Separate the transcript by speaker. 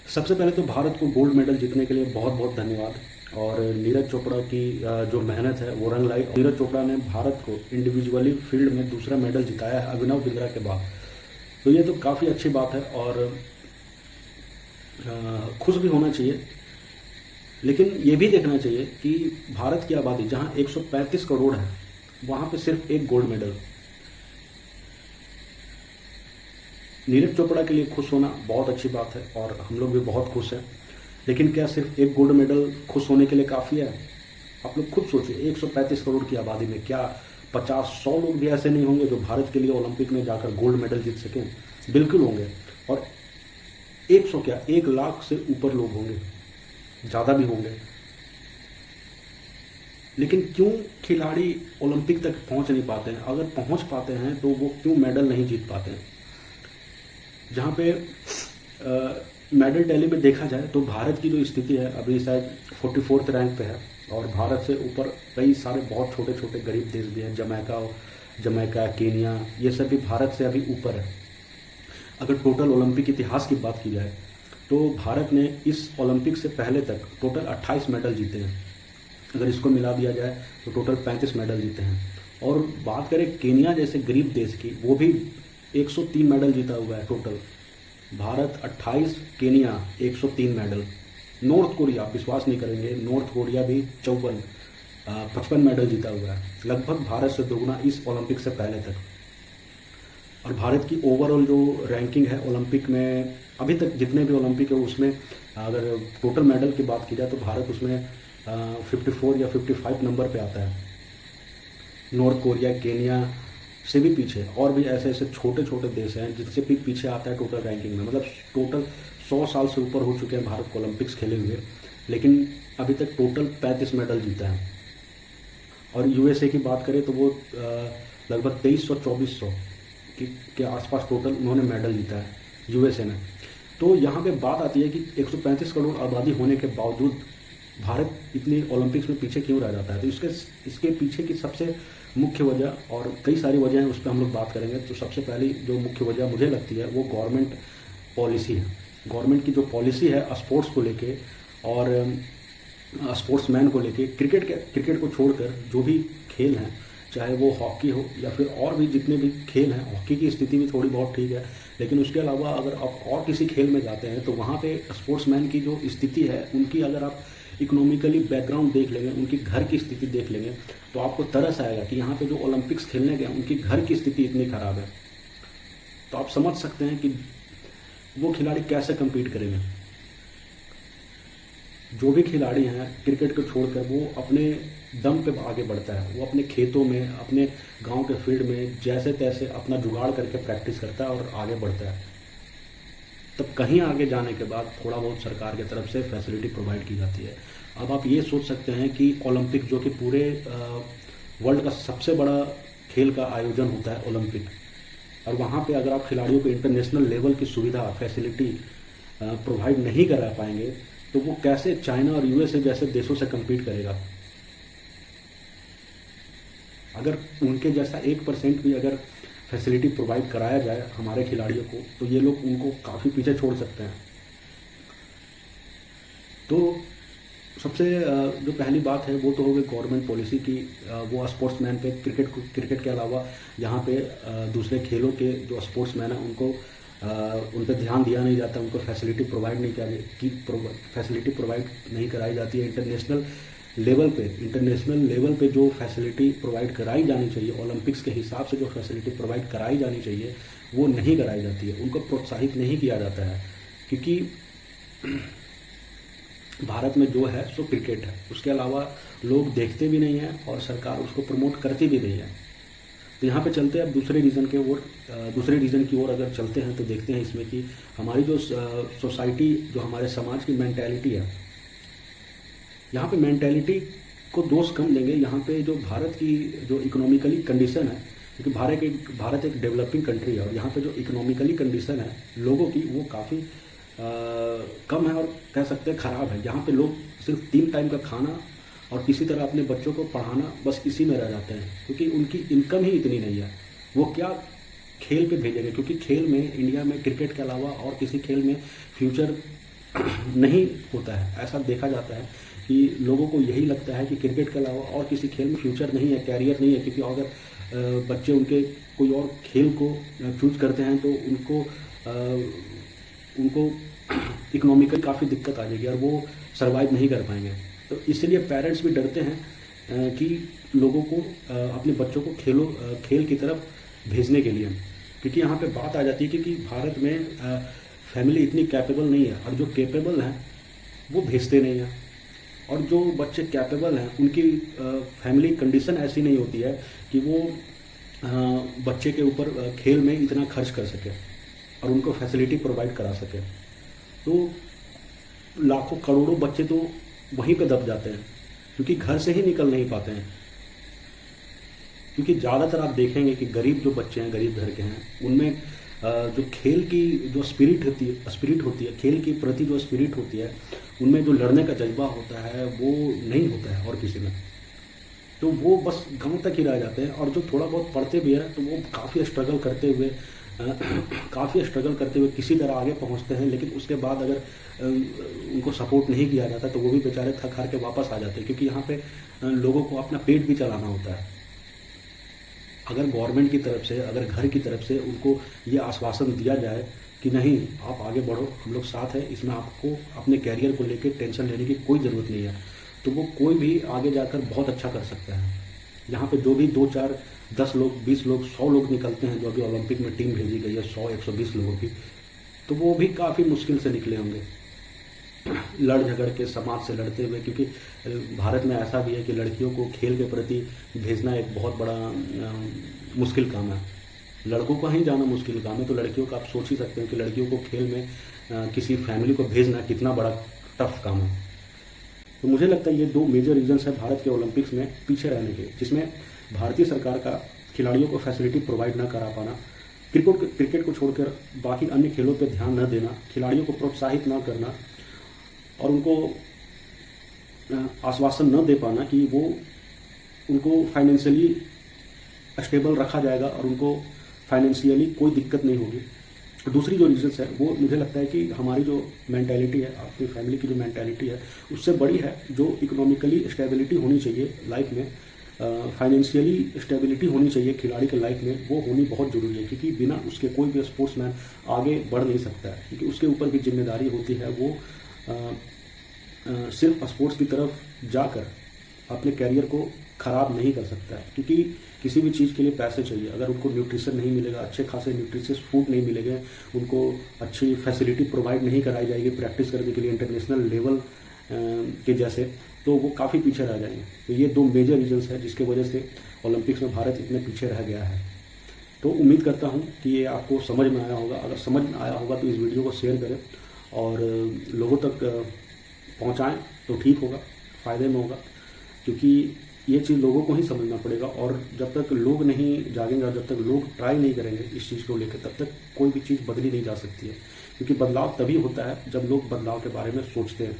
Speaker 1: सबसे पहले तो भारत को गोल्ड मेडल जीतने के लिए बहुत बहुत धन्यवाद। और नीरज चोपड़ा की जो मेहनत है वो रंग लाई। नीरज चोपड़ा ने भारत को इंडिविजुअली फील्ड में दूसरा मेडल जिताया है अभिनव बिंद्रा के बाद। तो ये तो काफ़ी अच्छी बात है और खुश भी होना चाहिए। लेकिन ये भी देखना चाहिए कि भारत की आबादी जहाँ 135 करोड़ है वहाँ पे सिर्फ एक गोल्ड मेडल। नीरज चोपड़ा के लिए खुश होना बहुत अच्छी बात है और हम लोग भी बहुत खुश हैं। लेकिन क्या सिर्फ एक गोल्ड मेडल खुश होने के लिए काफ़ी है? आप लोग खुद सोचिए, 135 करोड़ की आबादी में क्या 50-100 लोग भी ऐसे नहीं होंगे जो भारत के लिए ओलंपिक में जाकर गोल्ड मेडल जीत सकें? बिल्कुल होंगे। और 100 क्या 1 लाख से ऊपर लोग होंगे, ज़्यादा भी होंगे। लेकिन क्यों खिलाड़ी ओलंपिक तक पहुंच नहीं पाते हैं? अगर पहुंच पाते हैं तो वो क्यों मेडल नहीं जीत पाते हैं? जहाँ पे मेडल टैली में देखा जाए तो भारत की जो स्थिति है अभी शायद 44th रैंक पे है। और भारत से ऊपर कई सारे बहुत छोटे छोटे गरीब देश भी हैं, जमैका, केनिया, ये सब भी भारत से अभी ऊपर है। अगर टोटल ओलंपिक इतिहास की बात की जाए तो भारत ने इस ओलंपिक से पहले तक टोटल 28 मेडल जीते हैं। अगर इसको मिला दिया जाए तो टोटल 35 मेडल जीते हैं। और बात करें केनिया जैसे गरीब देश की, वो भी 103 मेडल जीता हुआ है total. Bharat 28, Kenya 103 medal. North Korea, आप विश्वास नहीं करेंगे, नॉर्थ कोरिया भी 55 मेडल जीता हुआ है, लगभग भारत से दोगुना इस ओलंपिक से पहले तक। और भारत की ओवरऑल जो रैंकिंग है ओलंपिक में, अभी तक जितने भी ओलंपिक है उसमें अगर टोटल मेडल की बात की जाए तो भारत उसमें 54 या 55 नंबर पे आता है। नॉर्थ कोरिया, केनिया से भी पीछे, और भी ऐसे ऐसे छोटे छोटे देश हैं जिससे भी पीछे आता है टोटल रैंकिंग में। मतलब टोटल 100 साल से ऊपर हो चुके हैं भारत को ओलंपिक्स खेले हुए, लेकिन अभी तक टोटल 35 मेडल जीता है। और यूएसए की बात करें तो वो लगभग 2300-2400 के आसपास टोटल उन्होंने मेडल जीता है यूएसए ने। तो यहाँ पे बात आती है कि 135 करोड़ आबादी होने के बावजूद भारत इतनी ओलंपिक्स में पीछे क्यों रह जाता है? तो इसके पीछे की सबसे मुख्य वजह, और कई सारी वजह हैं उस पर हम लोग बात करेंगे। तो सबसे पहली जो मुख्य वजह मुझे लगती है वो गवर्नमेंट पॉलिसी है। गवर्नमेंट की जो पॉलिसी है स्पोर्ट्स को लेके और स्पोर्ट्समैन को लेके, क्रिकेट को छोड़कर जो भी खेल हैं, चाहे वो हॉकी हो या फिर और भी जितने भी खेल हैं, हॉकी की स्थिति भी थोड़ी बहुत ठीक है, लेकिन उसके अलावा अगर आप और किसी खेल में जाते हैं तो वहाँ पे स्पोर्ट्समैन की जो स्थिति है, उनकी अगर आप इकोनॉमिकली बैकग्राउंड देख लेंगे, उनकी घर की स्थिति देख लेंगे, तो आपको तरस आएगा कि यहाँ पे जो ओलंपिक्स खेलने गए उनकी घर की स्थिति इतनी ख़राब है। तो आप समझ सकते हैं कि वो खिलाड़ी कैसे कम्पीट करेंगे। जो भी खिलाड़ी हैं क्रिकेट को छोड़कर वो अपने दम पे आगे बढ़ता है, वो अपने खेतों में, अपने गांव के फील्ड में जैसे तैसे अपना जुगाड़ करके प्रैक्टिस करता है और आगे बढ़ता है। तब कहीं आगे जाने के बाद थोड़ा बहुत सरकार की तरफ से फैसिलिटी प्रोवाइड की जाती है। अब आप ये सोच सकते हैं कि ओलंपिक, जो कि पूरे वर्ल्ड का सबसे बड़ा खेल का आयोजन होता है ओलंपिक, और वहाँ पे अगर आप खिलाड़ियों को इंटरनेशनल लेवल की सुविधा, फैसिलिटी प्रोवाइड नहीं करा पाएंगे तो वो कैसे चाइना और यूएसए जैसे देशों से कम्पीट करेगा? अगर उनके जैसा 1% भी अगर फैसिलिटी प्रोवाइड कराया जाए हमारे खिलाड़ियों को तो ये लोग उनको काफ़ी पीछे छोड़ सकते हैं। तो सबसे जो पहली बात है वो तो हो गई गवर्नमेंट पॉलिसी की, वो स्पोर्ट्समैन पे, क्रिकेट के अलावा यहाँ पे दूसरे खेलों के जो स्पोर्ट्समैन हैं उनको उन पर ध्यान दिया नहीं जाता, उनको फैसिलिटी प्रोवाइड नहीं कराई जाती है। इंटरनेशनल लेवल पे जो फैसिलिटी प्रोवाइड कराई जानी चाहिए, ओलंपिक्स के हिसाब से जो फैसिलिटी प्रोवाइड कराई जानी चाहिए वो नहीं कराई जाती है, उनको प्रोत्साहित नहीं किया जाता है। क्योंकि भारत में जो है सो क्रिकेट है, उसके अलावा लोग देखते भी नहीं हैं और सरकार उसको प्रमोट करती भी नहीं है। तो यहाँ पे चलते हैं अब दूसरे रीज़न की ओर अगर चलते हैं तो देखते हैं इसमें कि हमारी जो सोसाइटी, जो हमारे समाज की मेंटालिटी है, यहाँ पे मेंटालिटी को दोष कम देंगे। यहाँ पे जो भारत की जो इकोनॉमिकली कंडीशन है, क्योंकि भारत एक डेवलपिंग कंट्री है और यहाँ पे जो इकोनॉमिकली कंडीशन है लोगों की वो काफ़ी कम है और कह सकते हैं ख़राब है। यहाँ पे लोग सिर्फ 3 टाइम का खाना और किसी तरह अपने बच्चों को पढ़ाना, बस इसी में रह जाते हैं, क्योंकि उनकी इनकम ही इतनी नहीं है। वो क्या खेल पे भेजेंगे? क्योंकि खेल में इंडिया में क्रिकेट के अलावा और किसी खेल में फ्यूचर नहीं होता है। ऐसा देखा जाता है कि लोगों को यही लगता है कि क्रिकेट के अलावा और किसी खेल में फ्यूचर नहीं है, कैरियर नहीं है, क्योंकि अगर बच्चे उनके कोई और खेल को चूज करते हैं तो उनको इकोनॉमिकली काफ़ी दिक्कत आ जाएगी और वो सर्वाइव नहीं कर पाएंगे। तो इसलिए पेरेंट्स भी डरते हैं कि लोगों को अपने बच्चों को खेल की तरफ भेजने के लिए, क्योंकि यहाँ पे बात आ जाती है कि भारत में फैमिली इतनी कैपेबल नहीं है और जो कैपेबल हैं वो भेजते नहीं हैं, और जो बच्चे कैपेबल हैं उनकी फैमिली कंडीशन ऐसी नहीं होती है कि वो बच्चे के ऊपर खेल में इतना खर्च कर सके और उनको फैसिलिटी प्रोवाइड करा सके। तो लाखों करोड़ों बच्चे तो वहीं पे दब जाते हैं क्योंकि घर से ही निकल नहीं पाते हैं। क्योंकि ज़्यादातर आप देखेंगे कि गरीब जो बच्चे हैं, गरीब घर के हैं, उनमें जो खेल की जो स्पिरिट होती है, खेल के प्रति जो स्पिरिट होती है, उनमें जो लड़ने का जज्बा होता है वो नहीं होता है और किसी में। तो वो बस गांव तक ही रह जाते हैं, और जो थोड़ा बहुत पढ़ते भी हैं तो वो काफ़ी स्ट्रगल करते हुए किसी तरह आगे पहुंचते हैं। लेकिन उसके बाद अगर उनको सपोर्ट नहीं किया जाता तो वो भी बेचारे थक हार के वापस आ जाते हैं, क्योंकि यहाँ पे लोगों को अपना पेट भी चलाना होता है। अगर गवर्नमेंट की तरफ से, अगर घर की तरफ से उनको ये आश्वासन दिया जाए कि नहीं आप आगे बढ़ो, हम लोग साथ हैं, इसमें आपको अपने कैरियर को लेकर टेंशन लेने की कोई ज़रूरत नहीं है, तो वो कोई भी आगे जाकर बहुत अच्छा कर सकता है। यहाँ पे जो भी 2, 4, 10 लोग, 20 लोग, 100 लोग निकलते हैं, जो अभी ओलंपिक में टीम भेजी गई है 100, 120 लोगों की, तो वो भी काफ़ी मुश्किल से निकले होंगे लड़ झगड़ के, समाज से लड़ते हुए। क्योंकि भारत में ऐसा भी है कि लड़कियों को खेल के प्रति भेजना एक बहुत बड़ा मुश्किल काम है। लड़कों का ही जाना मुश्किल काम है, तो लड़कियों का आप सोच ही सकते हैं कि लड़कियों को खेल में किसी फैमिली को भेजना कितना बड़ा टफ काम है। तो मुझे लगता है ये 2 मेजर रीजन्स है भारत के ओलंपिक्स में पीछे रहने के, जिसमें भारतीय सरकार का खिलाड़ियों को फैसिलिटी प्रोवाइड ना करा पाना, क्रिकेट को छोड़कर बाकी अन्य खेलों पर ध्यान न देना, खिलाड़ियों को प्रोत्साहित न करना और उनको आश्वासन न दे पाना कि वो उनको फाइनेंशियली स्टेबल रखा जाएगा और उनको फाइनेंशियली कोई दिक्कत नहीं होगी। दूसरी जो रीजन्स है वो मुझे लगता है कि हमारी जो मेंटालिटी है, आपकी फैमिली की जो मेंटालिटी है उससे बड़ी है। जो इकोनॉमिकली स्टेबिलिटी होनी चाहिए लाइफ में, फाइनेंशियली स्टेबिलिटी होनी चाहिए खिलाड़ी के लाइफ में, वो होनी बहुत ज़रूरी है। क्योंकि बिना उसके कोई भी स्पोर्ट्समैन आगे बढ़ नहीं सकता है, क्योंकि उसके ऊपर भी जिम्मेदारी होती है। वो सिर्फ स्पोर्ट्स की तरफ जाकर अपने कैरियर को ख़राब नहीं कर सकता है, क्योंकि किसी भी चीज़ के लिए पैसे चाहिए। अगर उनको न्यूट्रिशन नहीं मिलेगा, अच्छे खासे न्यूट्रिशियस फूड नहीं मिलेंगे, उनको अच्छी फैसिलिटी प्रोवाइड नहीं कराई जाएगी प्रैक्टिस करने के लिए इंटरनेशनल लेवल के जैसे, तो वो काफ़ी पीछे रह जाएंगे। तो ये 2 मेजर रीजन्स हैं जिसके वजह से ओलंपिक्स में भारत इतने पीछे रह गया है। तो उम्मीद करता हूँ कि ये आपको समझ में आया होगा। अगर समझ में आया होगा तो इस वीडियो को शेयर करें और लोगों तक पहुँचाएँ तो ठीक होगा, फ़ायदे में होगा। क्योंकि ये चीज़ लोगों को ही समझना पड़ेगा, और जब तक लोग नहीं जागेंगे और जब तक लोग ट्राई नहीं करेंगे इस चीज़ को लेकर, तब तक कोई भी चीज़ बदली नहीं जा सकती है। क्योंकि बदलाव तभी होता है जब लोग बदलाव के बारे में सोचते हैं।